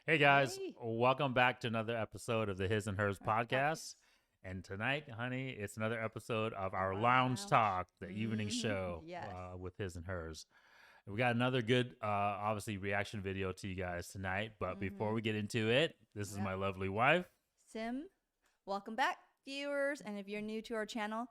Hey guys, Hey. welcome back to another episode of the His and Hers podcast. And tonight, honey, it's another episode of our Our Lounge lounge. Talk, the evening show Yes. with His and Hers. And we got another good, obviously, reaction video to you guys tonight. But before we get into it, this is Yep. my lovely wife. Sim, welcome back, viewers. And if you're new to our channel,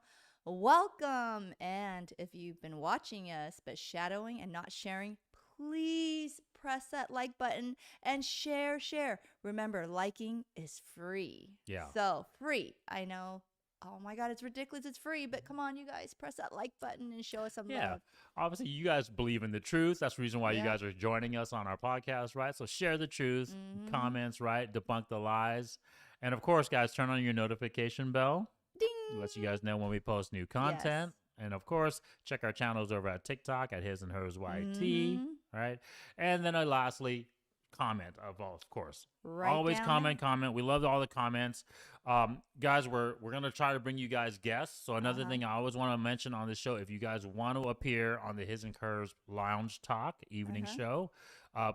welcome. And if you've been watching us but shadowing and not sharing, please press that like button and share. Remember, liking is free. Yeah. So free. I know. Oh my God, it's ridiculous. It's free. But come on, you guys, press that like button and show us some Yeah. love. Obviously, you guys believe in the truth. That's the reason why you Yeah. guys are joining us on our podcast, right? So share the truth, comments, right? Debunk the lies. And of course, guys, turn on your notification bell. Ding. Lets you guys know when we post new content. And of course, check our channels over at TikTok at His and Hers YT, right? And then lastly, comment of course. Right Always down comment. We love all the comments. Guys, we're gonna try to bring you guys guests. So another thing I always want to mention on this show, if you guys want to appear on the His and Hers Lounge Talk evening show,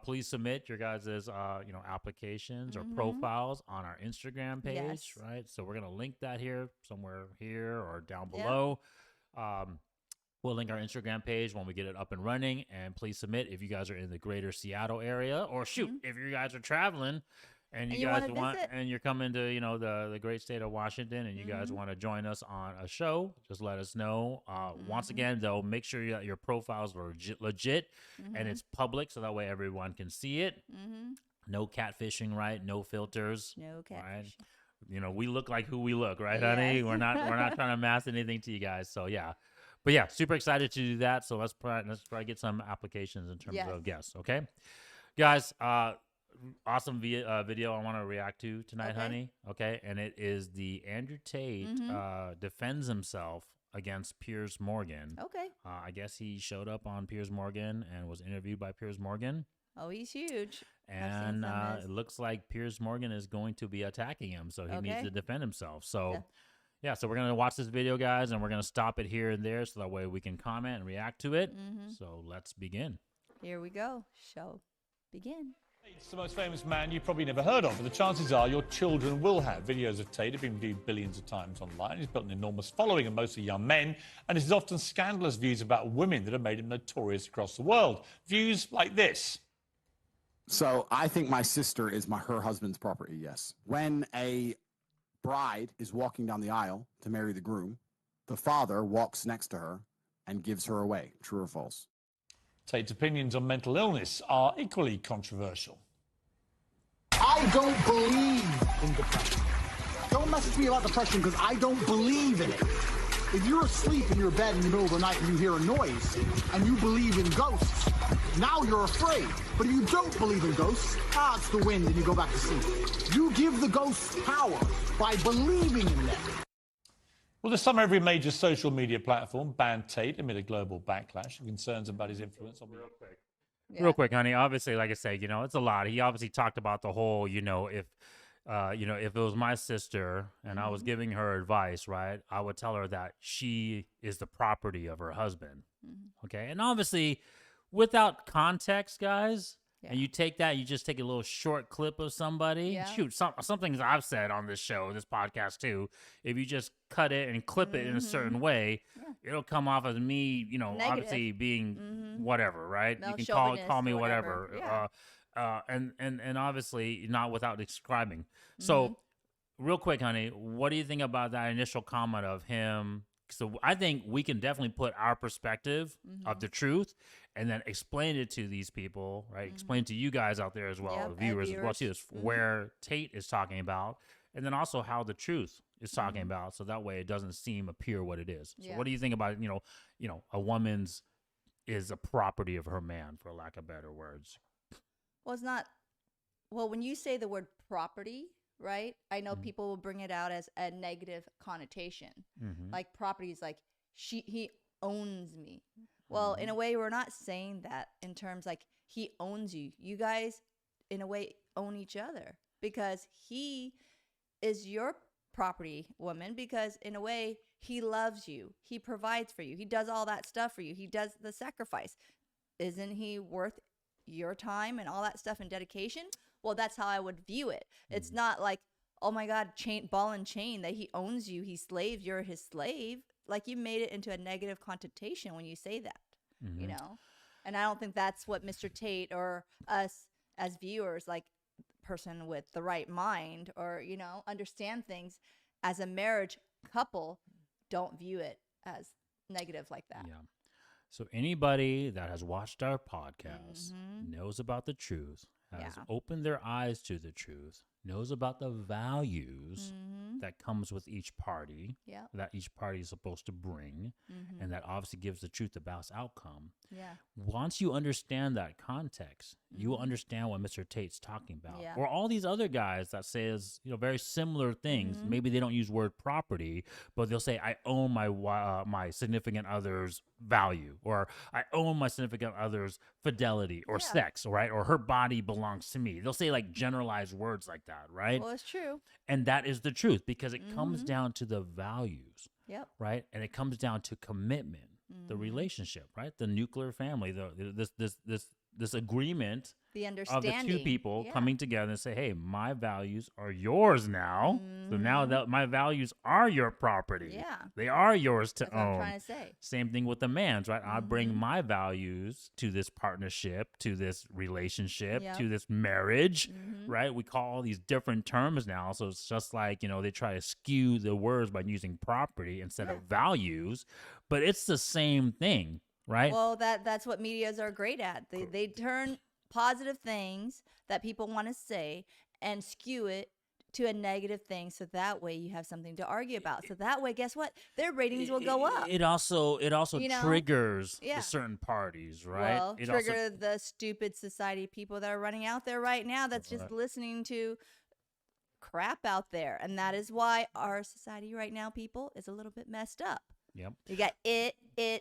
please submit your guys' applications or profiles on our Instagram page, Yes. right? So we're gonna link that here somewhere here or down below. We'll link our Instagram page when we get it up and running, and please submit if you guys are in the greater Seattle area, or shoot, if you guys are traveling and you guys wanna visit. and you're coming to the great state of Washington, and you guys want to join us on a show, just let us know. Once again, though, make sure that your profiles are legit and it's public, so that way everyone can see it. No catfishing, right? No filters. No Right? catfish. We look like who we look, right, honey? Yes. We're not trying to mask anything to you guys. So yeah. But yeah, super excited to do that. So let's try to get some applications in terms of guests, okay? Guys, awesome video I want to react to tonight, Okay. honey. Okay, and it is the Andrew Tate defends himself against Pierce Morgan. Okay. I guess he showed up on Pierce Morgan and was interviewed by Pierce Morgan. Oh, he's huge. And some of his. it looks like Pierce Morgan is going to be attacking him, so he needs Okay. to defend himself. So, Yeah. yeah, so we're going to watch this video, guys, and we're going to stop it here and there so that way we can comment and react to it. So let's begin. Here we go. Show begin. Tate's the most famous man you've probably never heard of, but the chances are your children will have. Videos of Tate have been viewed billions of times online. He's built an enormous following of mostly young men, and his often scandalous views about women that have made him notorious across the world. Views like this. So I think my sister is her husband's property, yes. When a bride is walking down the aisle to marry the groom, the father walks next to her and gives her away. True or false? Tate's opinions on mental illness are equally controversial. I don't believe in depression. Don't message me about depression because I don't believe in it. If you're asleep in your bed in the middle of the night and you hear a noise and you believe in ghosts, now you're afraid. But if you don't believe in ghosts, it's the wind and you go back to sleep. You give the ghosts power by believing in them. Well, this summer, every major social media platform banned Tate amid a global backlash and concerns about his influence on Real quick, honey. Obviously, like I say, it's a lot. He obviously talked about the whole, if it was my sister and I was giving her advice, right, I would tell her that she is the property of her husband. Okay. And obviously, without context, guys, and you take that, you just take a little short clip of somebody. Yeah. Shoot, some things I've said on this show, this podcast too. If you just cut it and clip it in a certain way, it'll come off as me, obviously being whatever, right? No, you can chauvinist call me or whatever. whatever. And obviously not without describing. So, real quick, honey, what do you think about that initial comment of him? So I think we can definitely put our perspective of the truth and then explain it to these people, right? Explain to you guys out there as well, Yep, viewers and as well, viewers. too, where Tate is talking about, and then also how the truth is talking about, so that way it doesn't appear what it is. So Yeah. what do you think about, a woman's is a property of her man, for lack of better words? Well, it's not. Well, when you say the word property, right? I know people will bring it out as a negative connotation. Like property is like he owns me. Well, in a way, we're not saying that in terms like he owns you. You guys, in a way, own each other because he is your property, woman, because in a way, he loves you. He provides for you. He does all that stuff for you. He does the sacrifice. Isn't he worth your time and all that stuff and dedication? well, that's how I would view it. It's not like, oh my God, ball and chain, that he owns you, he's slave, you're his slave. Like, you made it into a negative connotation when you say that, you know? And I don't think that's what Mr. Tate or us as viewers, like, person with the right mind or, you know, understand things as a marriage couple, don't view it as negative like that. Yeah. So anybody that has watched our podcast knows about the truth, has opened their eyes to the truth, knows about the values that comes with each party, that each party is supposed to bring, and that obviously gives the truth the best outcome. Yeah. Once you understand that context, you will understand what Mr. Tate's talking about. Or all these other guys that says, you know, very similar things. Maybe they don't use word property, but they'll say, I own my significant other's value, or I own my significant other's fidelity or sex, right? Or her body belongs to me. They'll say like generalized words like that, right? Well, it's true. And that is the truth, because it comes down to the values, Yep. right? And it comes down to commitment, the relationship, right? The nuclear family, this agreement The of the understanding. two people coming together and say, hey, my values are yours now. So now that my values are your property. Yeah. They are yours to That's what I'm own. trying to say. Same thing with the man's, right? I bring my values to this partnership, to this relationship, to this marriage, right? We call all these different terms now. So it's just like, you know, they try to skew the words by using property instead of values, but it's the same thing, right? Well, that's what medias are great at. They turn positive things that people want to say and skew it to a negative thing, so that way you have something to argue about. So that way, guess what? Their ratings will go up. It also You know? triggers the certain parties, right? Well, It trigger the stupid society people that are running out there right now that's just listening to crap out there. And that is why our society right now, people, is a little bit messed up. Yep. You got it,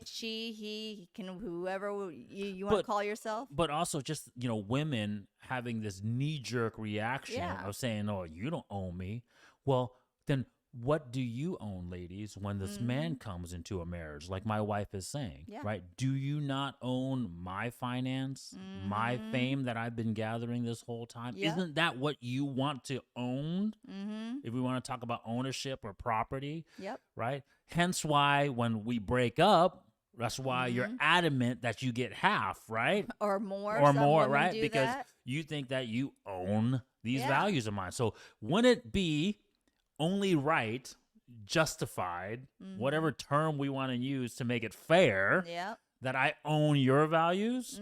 she, he can, whoever you want to call yourself. But also just, you know, women having this knee-jerk reaction of saying, oh, you don't own me. Well, then what do you own, ladies, when this man comes into a marriage, like my wife is saying, right? Do you not own my finance, my fame that I've been gathering this whole time? Isn't that what you want to own? If we want to talk about ownership or property, right? Hence why when we break up, that's why you're adamant that you get half, right? Or more. Or Some more, women right? do Because that. you think that you own these values of mine. So wouldn't it be only right, justified, whatever term we want to use to make it fair, that I own your values,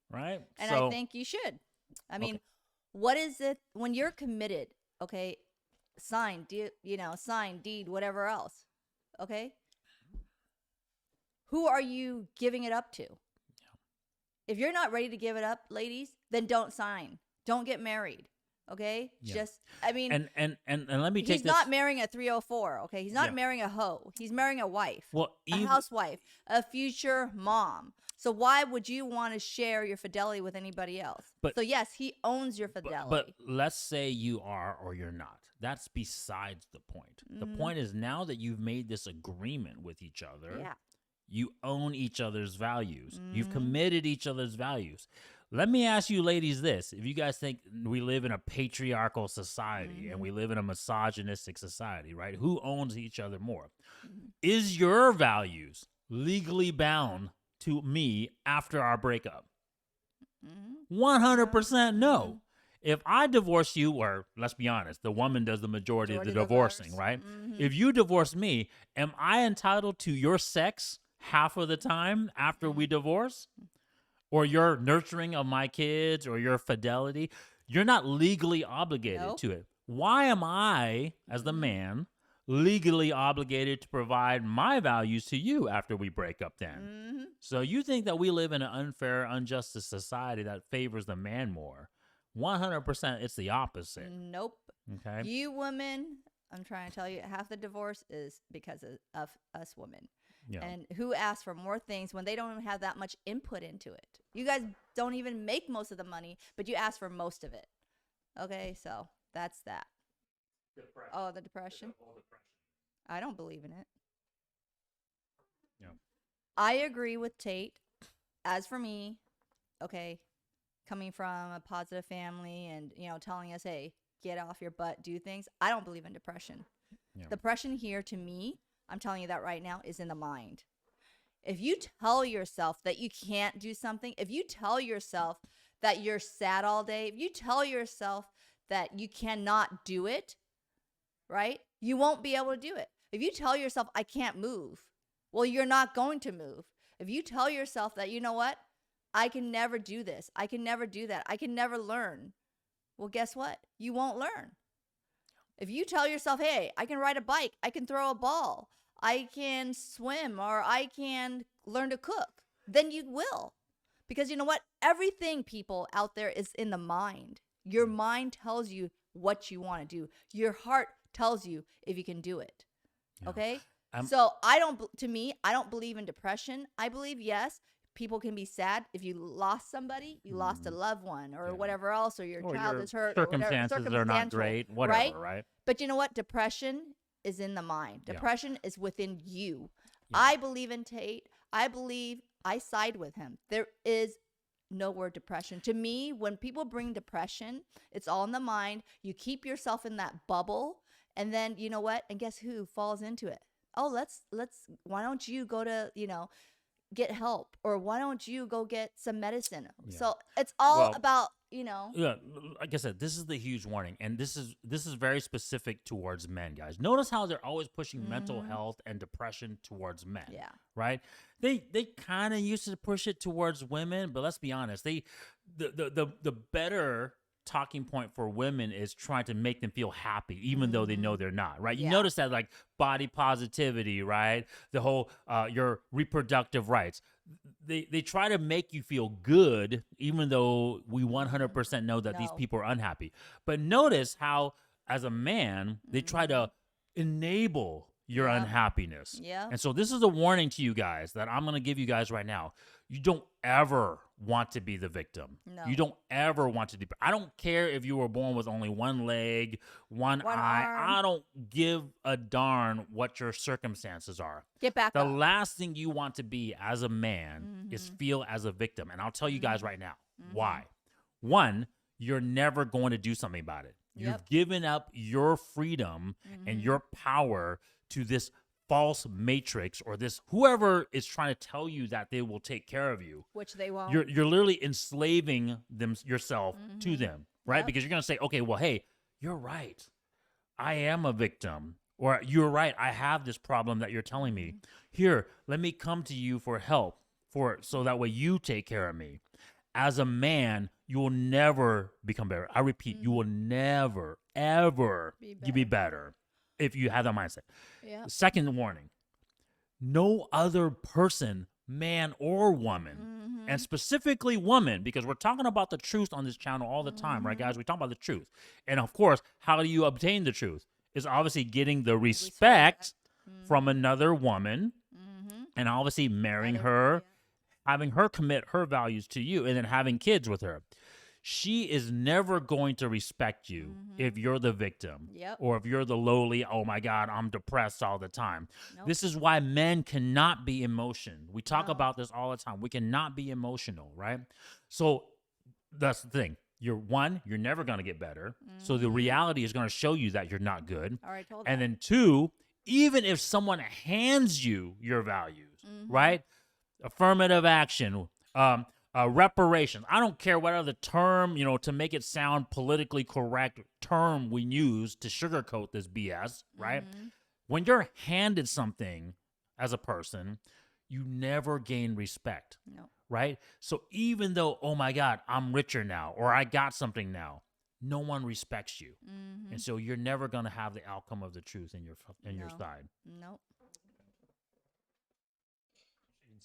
right? And I think you should. I mean, what is it when you're committed? Okay, sign, sign, deed, whatever else. Okay, who are you giving it up to? If you're not ready to give it up, ladies, then don't sign. Don't get married. Okay, just I mean, and let me take he's this. not marrying a 304. Okay, he's not marrying a hoe. He's marrying a wife. Well, a housewife, a future mom. So why would you want to share your fidelity with anybody else? So yes, he owns your fidelity. But let's say you are or you're not. That's besides the point. The point is now that you've made this agreement with each other, you own each other's values. You've committed each other's values. Let me ask you ladies this. If you guys think we live in a patriarchal society and we live in a misogynistic society, right? Who owns each other more? Is your values legally bound to me after our breakup? 100% no. If I divorce you, or let's be honest, the woman does the majority of the divorcing, right? If you divorce me, am I entitled to your sex half of the time after we divorce? Or your nurturing of my kids or your fidelity? You're not legally obligated to it. Why am I, as the man, legally obligated to provide my values to you after we break up then? So you think that we live in an unfair, unjust society that favors the man more. 100% it's the opposite. Nope. Okay. You women, I'm trying to tell you, half the divorce is because of us women. Yeah. And who asks for more things when they don't have that much input into it? You guys don't even make most of the money, but you ask for most of it. Okay, so that's that. Depression. Oh, the depression? I don't believe in it. Yeah. I agree with Tate. As for me, okay, coming from a positive family and, you know, telling us, hey, get off your butt, do things. I don't believe in depression. Yeah. Depression here, to me, I'm telling you that right now, is in the mind. If you tell yourself that you can't do something, if you tell yourself that you're sad all day, if you tell yourself that you cannot do it, right, you won't be able to do it. If you tell yourself, I can't move, well, you're not going to move. If you tell yourself that, you know what, I can never do this, I can never do that, I can never learn, well, guess what? You won't learn. If you tell yourself, hey, I can ride a bike, I can throw a ball, I can swim, or I can learn to cook, then you will. Because you know what? Everything, people out there, is in the mind. Your mind tells you what you want to do. Your heart tells you if you can do it. Yeah. Okay? So I don't believe in depression. I believe, yes, people can be sad. If you lost somebody, you lost a loved one or whatever else, or your child is hurt. Circumstances are not great, whatever, right? But you know what? Depression is in the mind. Depression is within you. Yeah. I believe in Tate. I side with him. There is no word depression. To me, when people bring depression, it's all in the mind. You keep yourself in that bubble, and then you know what? And guess who falls into it? Oh, why don't you go to, you know, get help, or why don't you go get some medicine? Yeah. So it's all about, you know. Yeah, like I said, this is the huge warning, and this is very specific towards men, guys. Notice how they're always pushing mental health and depression towards men. Yeah. Right? They kind of used to push it towards women, but let's be honest, the better talking point for women is trying to make them feel happy, even though they know they're not, right? You notice that, like, body positivity, right? The whole your reproductive rights. They try to make you feel good, even though we 100% know that these people are unhappy. But notice how, as a man, they try to enable your unhappiness. Yeah. And so this is a warning to you guys that I'm going to give you guys right now. You don't ever want to be the victim. No. You don't ever want to be. I don't care if you were born with only one leg, one eye. arm. I don't give a darn what your circumstances are. Get back The up. last thing you want to be as a man is feel as a victim. And I'll tell you guys right now why. One, you're never going to do something about it. You've given up your freedom and your power to this false matrix, or this whoever is trying to tell you that they will take care of you, Which they won't. you're literally enslaving yourself to them, right? Yep. Because you're going to say, okay, well, hey, you're right, I am a victim, or you're right, I have this problem that you're telling me. Here, let me come to you for help, so that way you take care of me. As a man, you will never become better. I repeat, you will never, ever be better if you have that mindset. Yeah. Second warning, no other person, man or woman, and specifically woman, because we're talking about the truth on this channel all the time, right, guys? We talk about the truth. And of course, how do you obtain the truth? Is obviously getting the respect from another woman, and obviously marrying her, having her commit her values to you, and then having kids with her. She is never going to respect you if you're the victim, or if you're the lowly, oh my God, I'm depressed all the time. Nope. This is why men cannot be emotional. We talk about this all the time. We cannot be emotional, right? So that's the thing. You're never going to get better. So the reality is going to show you that you're not good. All right, told And that. then two, even if someone hands you your values, right? Affirmative action, reparations. I don't care what other term, to make it sound politically correct term we use to sugarcoat this BS, right? When you're handed something as a person, you never gain respect, right? So even though, oh my God, I'm richer now, or I got something now, no one respects you. And so you're never going to have the outcome of the truth in your side. Nope.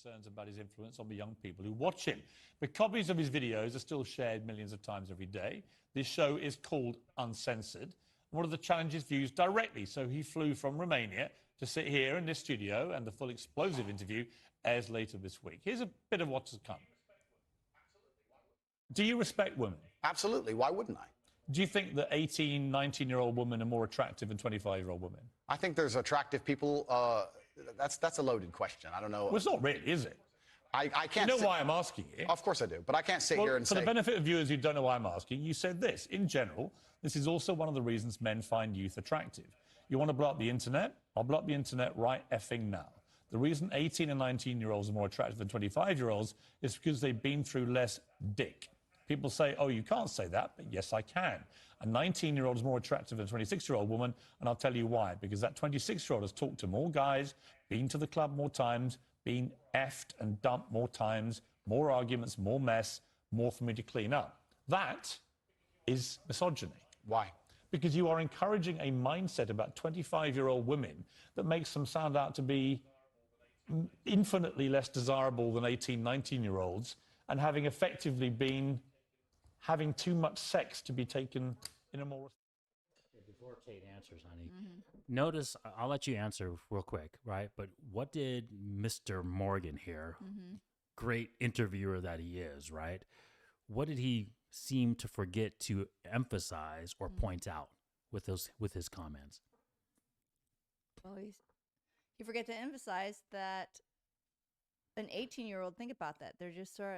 Concerns about his influence on the young people who watch him. But copies of his videos are still shared millions of times every day. This show is called Uncensored. One of the challenges views directly, so he flew from Romania to sit here in this studio, and the full explosive interview airs later this week. Here's a bit of what's to come. Do you respect women? Absolutely. Why wouldn't I? Do you think that 18, 19-year-old women are more attractive than 25-year-old women? I think there's attractive people. That's a loaded question. I don't know. Well, it's not really, is it? I can't. You know why I'm asking it? Of course I do, but I can't sit here and for say. the benefit of viewers who don't know why I'm asking, you said this. In general, this is also one of the reasons men find youth attractive. You want to blow up the internet? I'll blow up the internet right effing now. The reason 18 and 19-year-olds are more attractive than 25-year-olds is because they've been through less dick. People say, oh, you can't say that, but yes, I can. A 19-year-old is more attractive than a 26-year-old woman, and I'll tell you why. Because that 26-year-old has talked to more guys, been to the club more times, been effed and dumped more times, more arguments, more mess, more for me to clean up. That is misogyny. Why? Because you are encouraging a mindset about 25-year-old women that makes them sound out to be infinitely less desirable than 18, 19-year-olds, and having effectively been having too much sex to be taken in a more... Before Tate answers, honey, notice, I'll let you answer real quick, right? But what did Mr. Morgan here, great interviewer that he is, right? What did he seem to forget to emphasize or point out with his comments? Well, you forget to emphasize that an 18-year-old, think about that. They're just sort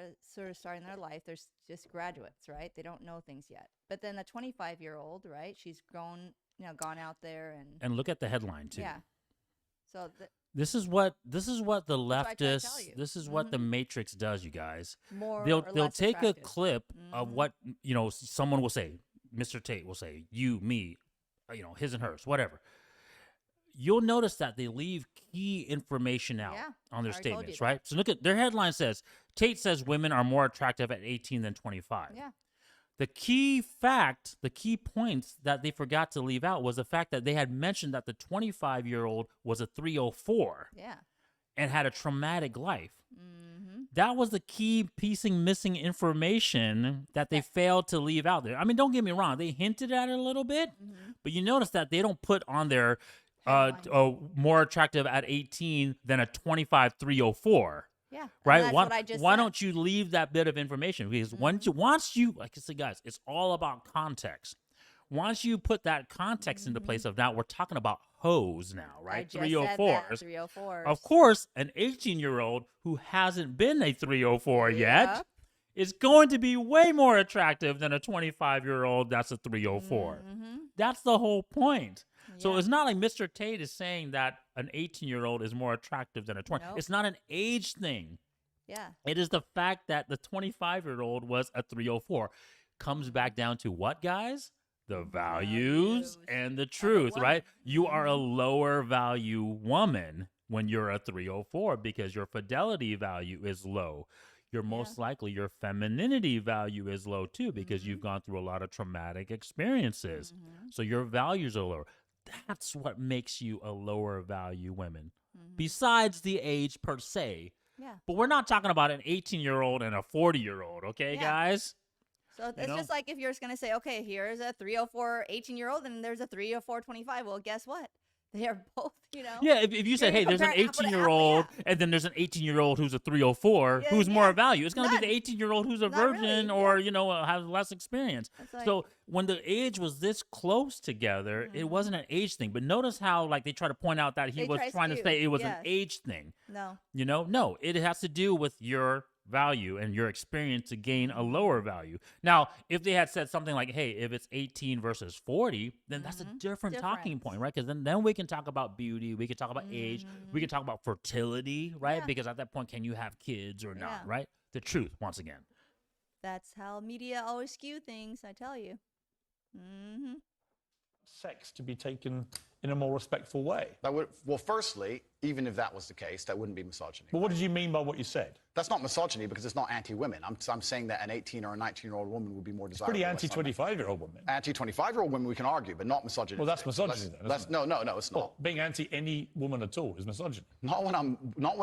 of starting their life. They're just graduates, right? They don't know things yet. But then the 25-year-old, right? She's grown, gone out there and look at the headline too. Yeah. So this is what the leftists, tell you. this is what the Matrix does, you guys. They'll take a clip of what someone will say. Mr. Tate will say, you, me, his and hers, whatever. You'll notice that they leave key information out on their statements, right? So look at their headline says, Tate says women are more attractive at 18 than 25. Yeah. The key fact, the key points that they forgot to leave out was the fact that they had mentioned that the 25-year-old was a 304 and had a traumatic life. That was the key missing information that they failed to leave out there. I mean, don't get me wrong. They hinted at it a little bit, but you notice that they don't put on their more attractive at 18 than a 25 304. Yeah. Right. Why don't you leave that bit of information? Because once you, like I said, guys, it's all about context. Once you put that context into place of now, we're talking about hoes now, right? 304s. 304s. Of course, an 18-year-old who hasn't been a 304 yet is going to be way more attractive than a 25-year-old that's a 304. That's the whole point. So it's not like Mr. Tate is saying that an 18-year-old is more attractive than a 20. It's not an age thing. Yeah. It is the fact that the 25-year-old was a 304. Comes back down to what, guys? The values and the truth, right? You are a lower value woman when you're a 304 because your fidelity value is low. You're most likely your femininity value is low too because you've gone through a lot of traumatic experiences. So your values are lower. That's what makes you a lower value woman. Besides the age per se. Yeah. But we're not talking about an 18-year-old and a 40-year-old, okay, guys? So it's just like if you're just going to say, okay, here's a 304 18-year-old and there's a 304 25. Well, guess what? They are both, Yeah, if you said, hey, there's an 18-year-old and then there's an 18-year-old who's a 304, who's more value? It's going to be the 18-year-old who's a virgin or, has less experience. So when the age was this close together, it wasn't an age thing. But notice how, they try to point out that he was trying to say it was an age thing. No. No, it has to do with your value and your experience to gain a lower value. Now, if they had said something like, hey, if it's 18 versus 40, then that's a different talking point, right? Because then we can talk about beauty, we can talk about age, we can talk about fertility, right? Because at that point, can you have kids or not, right? The truth, once again. That's how media always skew things, I tell you. Sex to be taken in a more respectful way. Well, firstly, even if that was the case, that wouldn't be misogyny. But what did you mean by what you said? That's not misogyny because it's not anti-women. I'm saying that an 18 or a 19-year-old woman would be more desirable. Pretty anti-25-year-old woman. Anti-25-year-old women we can argue, but not misogyny. Well, that's misogyny then, isn't it? No, it's not. Well, being anti any woman at all is misogyny. Not when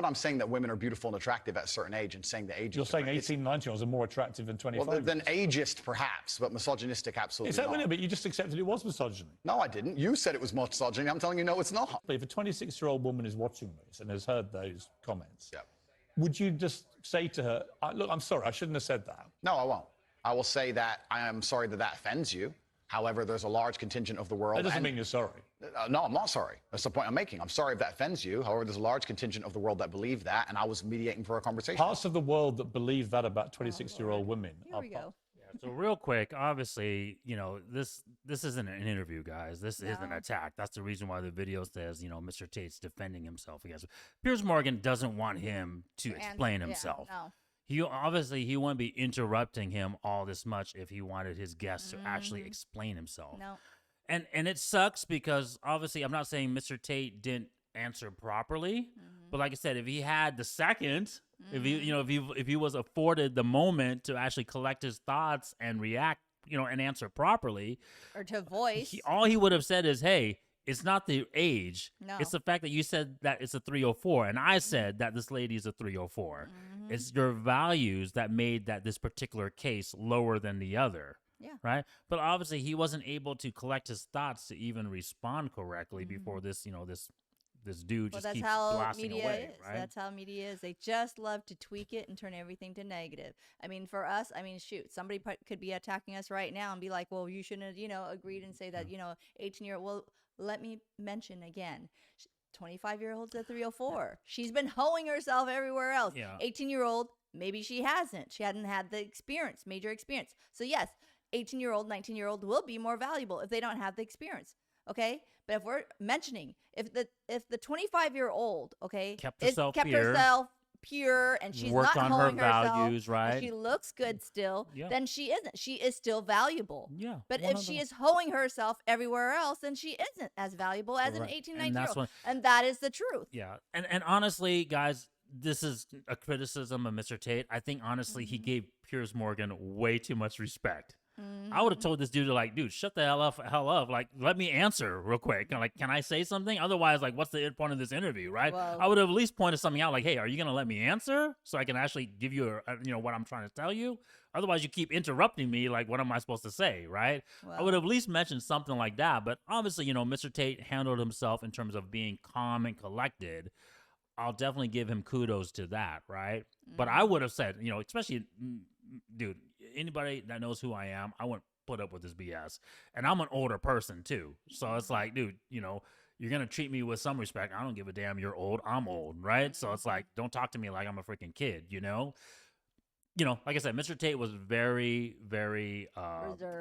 I'm saying that women are beautiful and attractive at a certain age and saying the age. You're saying 18, 19-year-olds are more attractive than 25. Well, than ageist perhaps, but misogynistic absolutely is that not. But you just accepted it was misogyny. No, I didn't. You said it was misogyny. I'm telling you, no, it's not. But if a 26-year-old woman is watching this and has heard those comments, would you just say to her, look, I'm sorry, I shouldn't have said that? No, I won't. I will say that I am sorry that offends you. However, there's a large contingent of the world. That doesn't mean you're sorry. No, I'm not sorry. That's the point I'm making. I'm sorry if that offends you. However, there's a large contingent of the world that believe that, and I was mediating for a conversation. Parts of the world that believe that about 26-year-old women. Here we go. So real quick, obviously, you know, this isn't an interview, guys. This is an attack. That's the reason why the video says, you know, Mr. Tate's defending himself against Pierce Morgan doesn't want him to explain himself. Yeah, no. He wouldn't be interrupting him all this much if he wanted his guest to actually explain himself. No. And it sucks because obviously I'm not saying Mr. Tate didn't answer properly, but like I said, if he had the second, if he was afforded the moment to actually collect his thoughts and react, you know, and answer properly, Or to voice. all he would have said is, "Hey, it's not the age. No. It's the fact that you said that it's a 304, and I said that this lady is a 304. It's your values that made this particular case lower than the other." Yeah. Right. But obviously, he wasn't able to collect his thoughts to even respond correctly before this, you know, this dude Well, just that's keeps how blasting media away. is. Right. That's how media is. They just love to tweak it and turn everything to negative. I mean, for us, I mean, shoot, somebody could be attacking us right now and be like, well, you shouldn't have, you know, agreed and say that, you know, 18-year-old. Well, let me mention again. 25-year-old's a 304. She's been hoeing herself everywhere else. Yeah. 18-year-old, maybe she hasn't. She hadn't had the experience, major experience. So yes, 18-year-old, 19-year-old will be more valuable if they don't have the experience. Okay, but if we're mentioning if the 25-year-old, okay, Kept herself pure and she's Worked not on her hoeing herself, values, and right? she looks good still, Yeah. then she isn't. She is still valuable. Yeah. But if she is hoeing herself everywhere else, then she isn't as valuable as an Right. 18, And that's 19-year-old. when- And that is the truth. Yeah. And honestly, guys, this is a criticism of Mr. Tate. I think honestly he gave Pierce Morgan way too much respect. I would have told this dude, like, dude, shut the hell up. Like, let me answer real quick. Like, can I say something? Otherwise, like, what's the point of this interview, right? Well- I would have at least pointed something out, like, hey, are you going to let me answer so I can actually give you, what I'm trying to tell you? Otherwise, you keep interrupting me. Like, what am I supposed to say, right? I would have at least mentioned something like that. But obviously, Mr. Tate handled himself in terms of being calm and collected. I'll definitely give him kudos to that, right? But I would have said, especially, dude, anybody that knows who I am, I wouldn't put up with this BS. And I'm an older person too. So it's like, dude, you're going to treat me with some respect. I don't give a damn. You're old. I'm old, right? So it's like, don't talk to me like I'm a freaking kid, like I said, Mr. Tate was very, very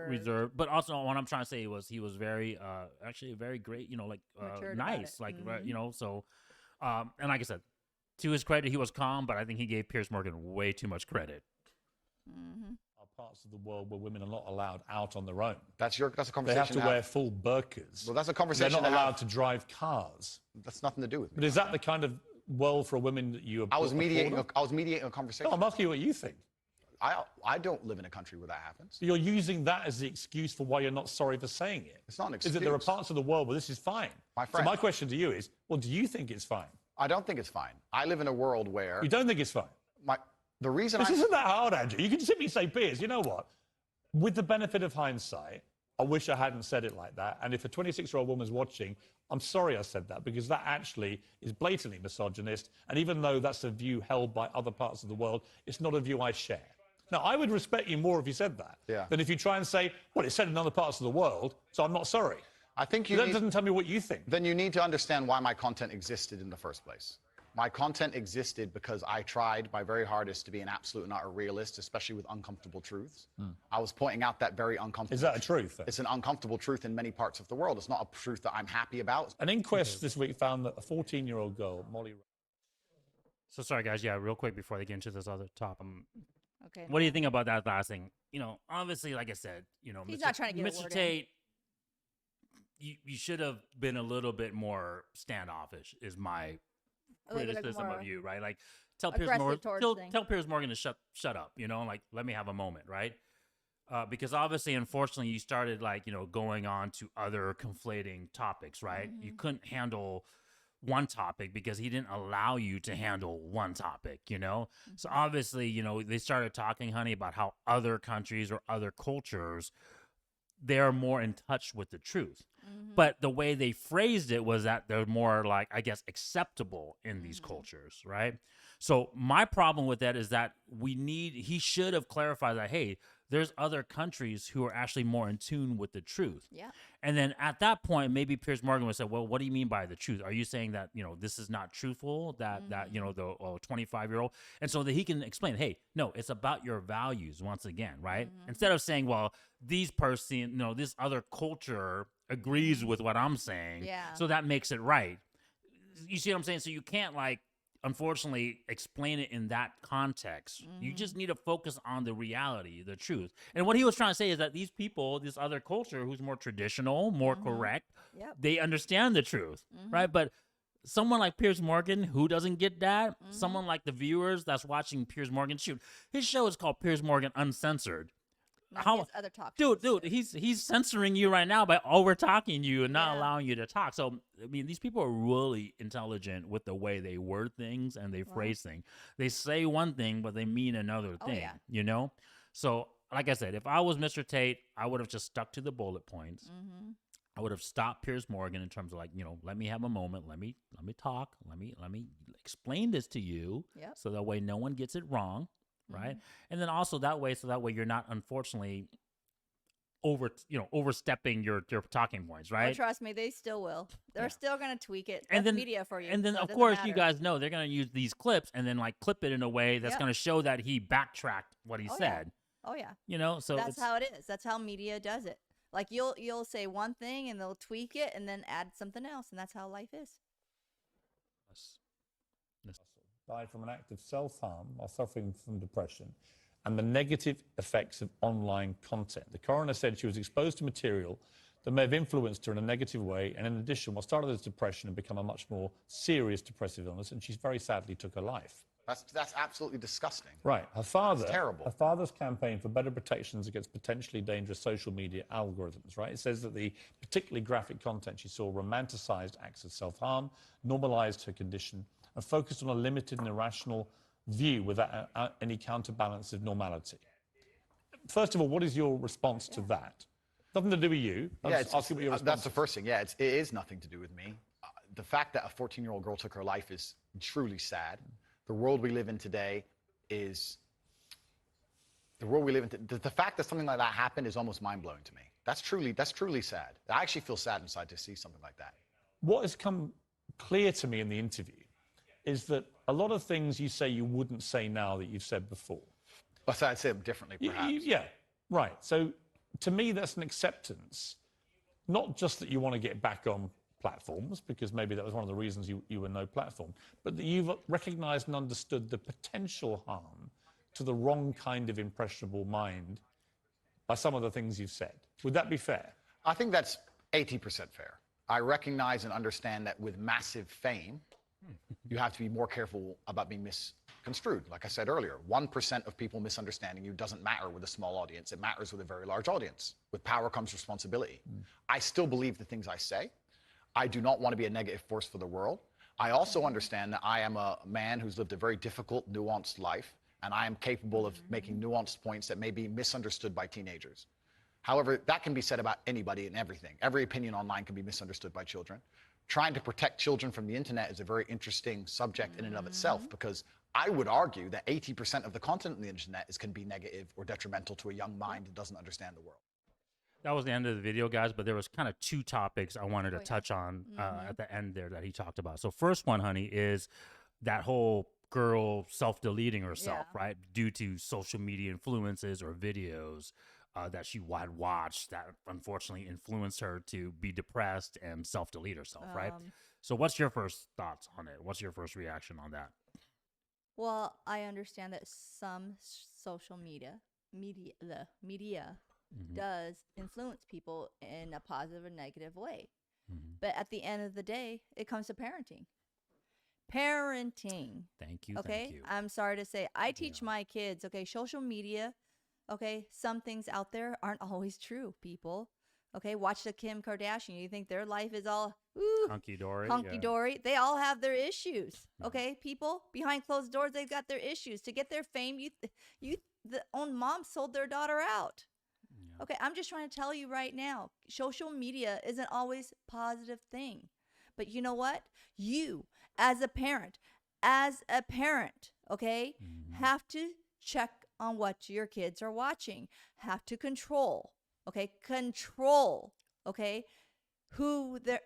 reserved. But also what I'm trying to say was he was very, actually very great, Matured nice. about it. Like, so, and like I said, to his credit, he was calm, but I think he gave Pierce Morgan way too much credit. Are parts of the world where women are not allowed out on their own. That's a conversation. They have to wear full burqas. Well, that's a conversation. They're not allowed to drive cars. That's nothing to do with me. But is that the kind of world for women that you? I was mediating a conversation. No, I'm asking you what you think. I don't live in a country where that happens. You're using that as the excuse for why you're not sorry for saying it. It's not an excuse. Is that there are parts of the world where this is fine? My friend. So my question to you is, well, do you think it's fine? I don't think it's fine. I live in a world where You don't think it's fine? the reason This isn't that hard, Andrew. You can simply say, Piers, you know what? With the benefit of hindsight, I wish I hadn't said it like that. And if a 26-year-old woman's watching, I'm sorry I said that, because that actually is blatantly misogynist. And even though that's a view held by other parts of the world, it's not a view I share. Now, I would respect you more if you said that than if you try and say, well, it's said in other parts of the world, so I'm not sorry. I think That doesn't tell me what you think. Then you need to understand why my content existed in the first place. My content existed because I tried my very hardest to be an absolute and utter realist, especially with uncomfortable truths. I was pointing out that very uncomfortable. Is that a truth, then? It's an uncomfortable truth in many parts of the world. It's not a truth that I'm happy about. An inquest this week found that a 14-year-old girl, Molly... So sorry, guys. Yeah, real quick before they get into this other topic. Okay. What do you think about that last thing? Obviously, like I said, He's not trying to get a Mr. word in. Tate, you should have been a little bit more standoffish, is my A little bit criticism more of you, right? Like, tell Pierce aggressive Morgan, towards things. tell Pierce Morgan to shut up, like, let me have a moment, right? Because obviously, unfortunately, you started going on to other conflating topics, right? You couldn't handle one topic because he didn't allow you to handle one topic, So obviously, they started talking, honey, about how other countries or other cultures, they're more in touch with the truth. But the way they phrased it was that they're more acceptable in these cultures, right? So my problem with that is that he should have clarified that, hey, there's other countries who are actually more in tune with the truth. Yeah. And then at that point, maybe Pierce Morgan would say, well, what do you mean by the truth? Are you saying that, this is not truthful, that, the 25-year-old? And so that he can explain, hey, no, it's about your values once again, right? Instead of saying, well, this other culture agrees with what I'm saying. Yeah. So that makes it right. You see what I'm saying? So you can't unfortunately explain it in that context. You just need to focus on the reality, the truth. And what he was trying to say is that these people, this other culture who's more traditional, more correct, they understand the truth, right? But someone like Pierce Morgan who doesn't get that, someone like the viewers that's watching Pierce Morgan shoot, his show is called Pierce Morgan Uncensored. Not his other talk Dude, shows. he's censoring you right now by over talking you and not allowing you to talk. So, I mean, these people are really intelligent with the way they word things and they phrase things. They say one thing, but they mean another thing, So, like I said, if I was Mr. Tate, I would have just stuck to the bullet points. I would have stopped Pierce Morgan in terms of let me have a moment. Let me talk. Let me explain this to you. Yep. So that way no one gets it wrong. Right. And then also that way you're not unfortunately overstepping your talking points. Right. Oh, trust me, they still will. They're still going to tweak it. And That's then media for you. And then, so it of doesn't course, matter. you guys know they're going to use these clips and then clip it in a way that's going to show that he backtracked what he said. Oh, yeah. So that's how it is. That's how media does it. You'll say one thing and they'll tweak it and then add something else. And that's how life is. Died from an act of self-harm while suffering from depression and the negative effects of online content. The coroner said she was exposed to material that may have influenced her in a negative way, and in addition, what started as depression had become a much more serious depressive illness, and she very sadly took her life. That's absolutely disgusting. Right. Her father, That's terrible. Her father's campaign for better protections against potentially dangerous social media algorithms, right? It says that the particularly graphic content she saw romanticized acts of self-harm, normalized her condition, and focused on a limited and irrational view without any counterbalance of normality. First of all, what is your response to that? Nothing to do with you. I'll see what your response that's the first thing. Yeah, it is nothing to do with me. The fact that a 14-year-old girl took her life is truly sad. The world we live in today is... The world we live in... The fact that something like that happened is almost mind-blowing to me. That's truly sad. I actually feel sad inside to see something like that. What has come clear to me in the interview is that a lot of things you say you wouldn't say now that you've said before. But I'd say them differently, perhaps. Yeah, right. So to me, that's an acceptance, not just that you want to get back on platforms, because maybe that was one of the reasons you were no platform, but that you've recognized and understood the potential harm to the wrong kind of impressionable mind by some of the things you've said. Would that be fair? I think that's 80% fair. I recognize and understand that with massive fame, you have to be more careful about being misconstrued. Like I said earlier, 1% of people misunderstanding you doesn't matter with a small audience. It matters with a very large audience. With power comes responsibility. I still believe the things I say. I do not want to be a negative force for the world. I also understand that I am a man who's lived a very difficult, nuanced life, and I am capable of making nuanced points that may be misunderstood by teenagers. However, that can be said about anybody and everything. Every opinion online can be misunderstood by children. Trying to protect children from the internet is a very interesting subject in and of itself, because I would argue that 80% of the content on the internet can be negative or detrimental to a young mind that doesn't understand the world. That was the end of the video, guys, but there was kind of two topics I wanted to touch on at the end there that he talked about. So first one, honey, is that whole girl self-deleting herself, right, due to social media influences or videos that she had watched that unfortunately influenced her to be depressed and self-delete herself, right? So what's your first thoughts on it? What's your first reaction on that? Well, I understand that some social media does influence people in a positive or negative way. But at the end of the day, it comes to parenting. Thank you. Okay. Thank you. I'm sorry to say, I teach my kids, okay, social media, okay, some things out there aren't always true, people. Okay, watch the Kim Kardashian. You think their life is all hunky-dory? They all have their issues. Okay, people, behind closed doors, they've got their issues. To get their fame, the own mom sold their daughter out. Okay, I'm just trying to tell you right now, social media isn't always a positive thing. But you know what? You, as a parent, okay, have to check on what your kids are watching. Have to control. Okay, control. Okay, who they're,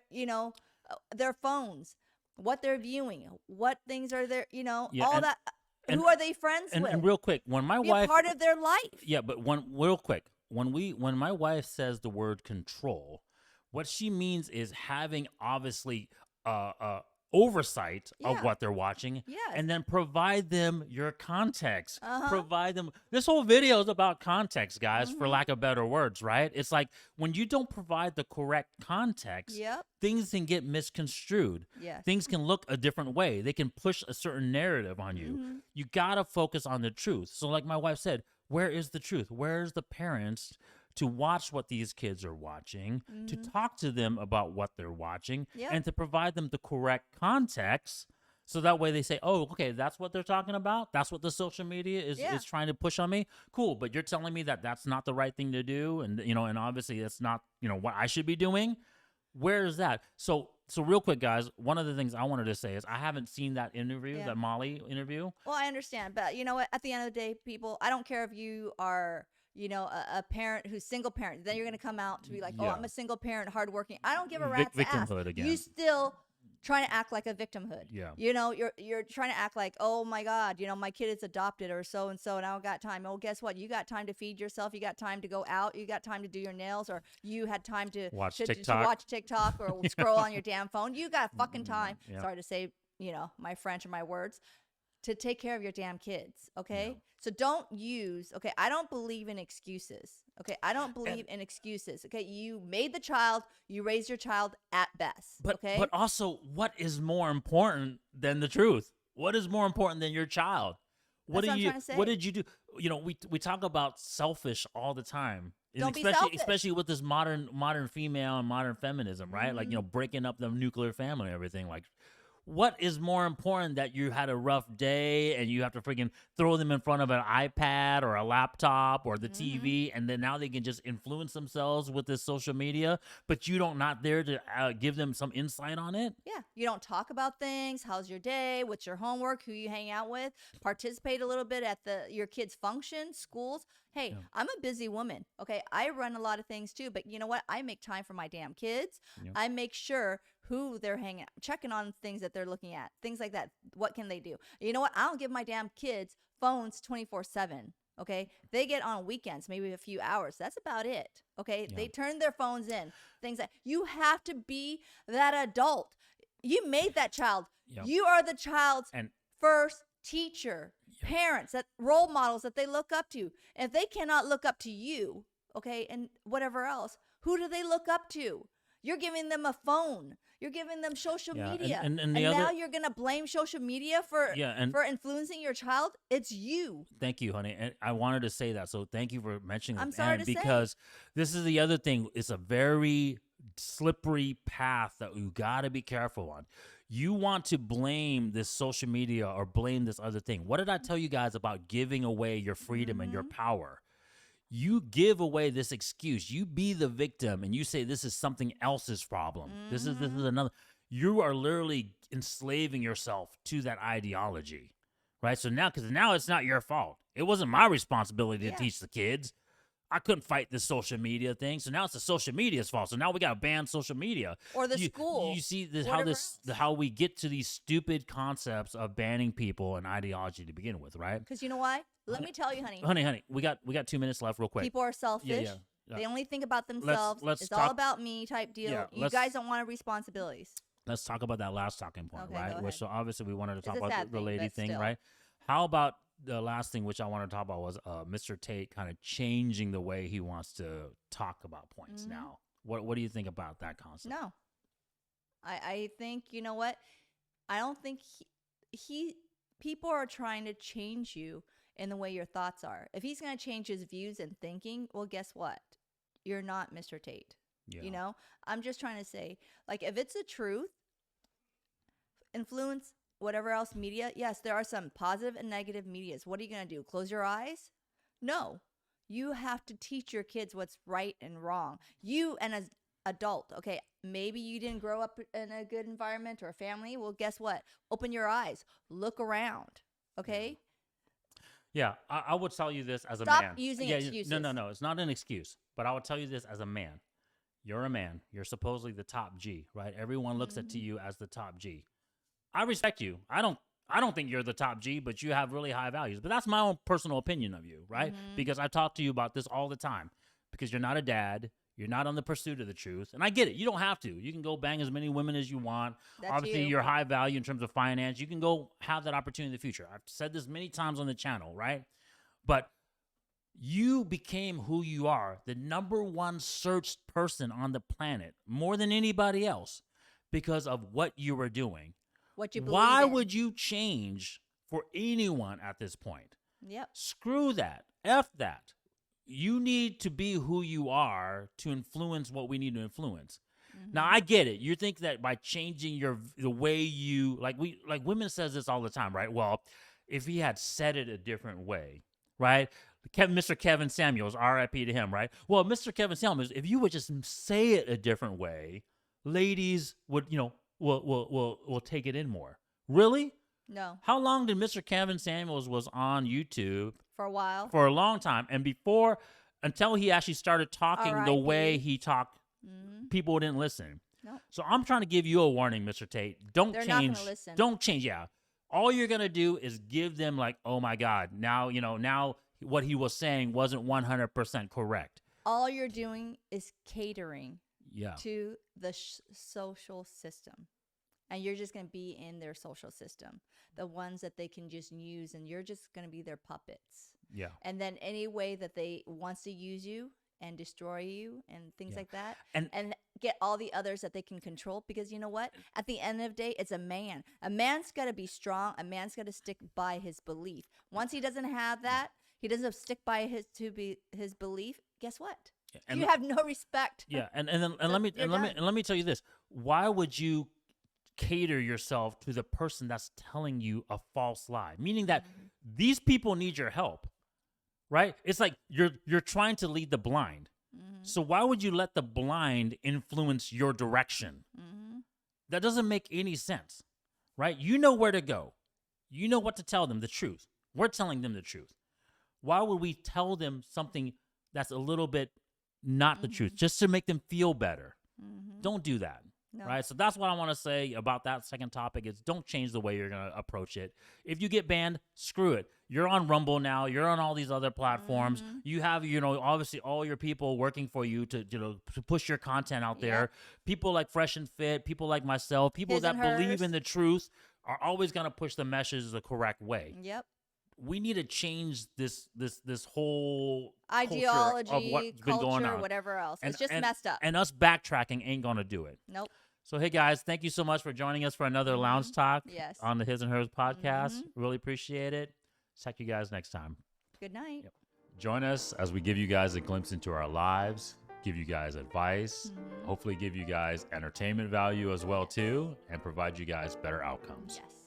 their phones, what they're viewing, what things are there, all that. Who are they friends with? And real quick, when my Be wife a part of their life. Yeah, but real quick, when my wife says the word control, what she means is having obviously oversight of what they're watching, Yes. and then provide them your context. Provide them. This whole video is about context, guys, for lack of better words, right? It's like when you don't provide the correct context, things can get misconstrued. Yes. Things can look a different way. They can push a certain narrative on you. You gotta focus on the truth. So, like my wife said, where is the truth? Where's the parents to watch what these kids are watching, to talk to them about what they're watching, and to provide them the correct context, so that way they say, oh, okay, that's what they're talking about? That's what the social media is trying to push on me? Cool, but you're telling me that that's not the right thing to do, and and obviously that's not what I should be doing? Where is that? So real quick, guys, one of the things I wanted to say is I haven't seen that interview, that Molly interview. Well, I understand, but you know what? At the end of the day, people, I don't care if you are a parent who's single parent, then you're going to come out to be like, oh, I'm a single parent, hardworking. I don't give a rat's ass. Victimhood again. You still trying to act like a victimhood. Yeah. You're trying to act like, oh my God, my kid is adopted or so and so, and I don't got time. Oh, guess what? You got time to feed yourself. You got time to go out. You got time to do your nails, or you had time to watch TikTok or scroll on your damn phone. You got fucking time. Sorry to say, my French or my words. To take care of your damn kids, okay? Yeah. So don't use, okay, I don't believe in excuses, okay? I don't believe in excuses, okay? You made the child, you raised your child at best, okay? But also, what is more important than the truth? What is more important than your child? What That's what I'm trying to say. What did you do? We talk about selfish all the time. Don't be selfish. Especially with this modern female and modern feminism, right? Like, breaking up the nuclear family and everything. Like, what is more important, that you had a rough day and you have to freaking throw them in front of an iPad or a laptop or the TV, and then now they can just influence themselves with this social media, but you don't not there to give them some insight on it? Yeah. You don't talk about things. How's your day? What's your homework? Who you hang out with? Participate a little bit at your kids' functions, schools. Hey, I'm a busy woman. Okay. I run a lot of things too, but you know what? I make time for my damn kids. I make sure who they're hanging out, checking on things that they're looking at, things like that. What can they do? You know what? I don't give my damn kids phones 24/7. Okay. They get on weekends, maybe a few hours. That's about it. Okay. They turn their phones in, things that you have to be that adult. You made that child. You are the child's first teacher, parents, that role models that they look up to. And if they cannot look up to you, okay, and whatever else, who do they look up to? You're giving them a phone. You're giving them social media. And now you're going to blame social media for influencing your child? It's you. Thank you, honey. And I wanted to say that. So thank you for mentioning that. I'm sorry to say. Because this is the other thing. It's a very slippery path that you got to be careful on. You want to blame this social media or blame this other thing. What did I tell you guys about giving away your freedom and your power? You give away this excuse. You be the victim and you say this is something else's problem. This is another. You are literally enslaving yourself to that ideology, right? So now, because now it's not your fault. It wasn't my responsibility to teach the kids. I couldn't fight this social media thing. So now it's the social media's fault. So now we got to ban social media. Or the school. You see how we get to these stupid concepts of banning people and ideology to begin with, right? Because you know why? Let me tell you, honey. Honey, we got 2 minutes left real quick. People are selfish. Yeah. They only think about themselves. It's talk, all about me type deal. Yeah, you guys don't want responsibilities. Let's talk about that last talking point, Okay, right? So obviously we wanted to talk It's a about sad the lady but thing, still. right? How about the last thing which I want to talk about was Mr. Tate kind of changing the way he wants to talk about points now. What do you think about that concept? No. I think, you know what? I don't think people are trying to change you in the way your thoughts are. If he's going to change his views and thinking, well, guess what? You're not Mr. Tate. Yeah. I'm just trying to say, like, if it's a truth, influence, whatever else media, yes, there are some positive and negative medias. What are you going to do? Close your eyes? No. You have to teach your kids what's right and wrong. You and as adult, okay, maybe you didn't grow up in a good environment or a family. Well, guess what? Open your eyes. Look around, okay? Yeah, I would tell you this as a Stop man. using yeah, excuses. No. It's not an excuse. But I would tell you this as a man. You're a man. You're supposedly the top G, right? Everyone looks at to you as the top G. I respect you. I don't think you're the top G, but you have really high values. But that's my own personal opinion of you, right? Because I talk to you about this all the time. Because you're not a dad. You're not on the pursuit of the truth. And I get it. You don't have to. You can go bang as many women as you want. That's Obviously, you. you're high value in terms of finance. You can go have that opportunity in the future. I've said this many times on the channel, right? But you became who you are, the number one searched person on the planet, more than anybody else, because of what you were doing. What you believe Why in. would you change for anyone at this point? Yep. Screw that. F that. You need to be who you are to influence what we need to influence. Now I get it. You think that by changing the way you like women says this all the time, right? Well, if he had said it a different way, right? Mr. Kevin Samuels, R.I.P. to him, right? Well, Mr. Kevin Samuels, if you would just say it a different way, ladies would, will take it in more. Really? No. How long did Mr. Kevin Samuels was on YouTube? For a while. For a long time. And until he actually started talking the R.I.P. way he talked, people didn't listen. Nope. So I'm trying to give you a warning, Mr. Tate. Don't They're change. not gonna listen. Don't change. Yeah. All you're going to do is give them like, oh my God, now what he was saying wasn't 100% correct. All you're doing is catering Yeah. to the social system. And you're just going to be in their social system, the ones that they can just use, and you're just going to be their puppets. Yeah. And then any way that they wants to use you and destroy you and things like that, and get all the others that they can control, because you know what? At the end of the day, it's a man. A man's got to be strong. A man's got to stick by his belief. Once he doesn't have that, he doesn't stick by his belief. Guess what? And you have no respect. Yeah, and let me tell you this. Why would you cater yourself to the person that's telling you a false lie? Meaning that these people need your help. Right? It's like you're trying to lead the blind. So why would you let the blind influence your direction? That doesn't make any sense. Right? You know where to go. You know what to tell them, the truth. We're telling them the truth. Why would we tell them something that's a little bit not the truth, just to make them feel better? Don't do that. No. Right? So that's what I want to say about that second topic is don't change the way you're going to approach it. If you get banned, screw it. You're on Rumble now. You're on all these other platforms. You have, obviously all your people working for you to push your content out there. Yep. People like Fresh and Fit, people like myself, people that believe in the truth are always going to push the messages the correct way. Yep. We need to change this whole ideology, culture of what's been going on. Whatever else. It's just messed up. And us backtracking ain't going to do it. Nope. So, hey, guys, thank you so much for joining us for another Lounge Talk on the His&Hers podcast. Really appreciate it. Check you guys next time. Good night. Yep. Join us as we give you guys a glimpse into our lives, give you guys advice, hopefully give you guys entertainment value as well, too, and provide you guys better outcomes. Yes.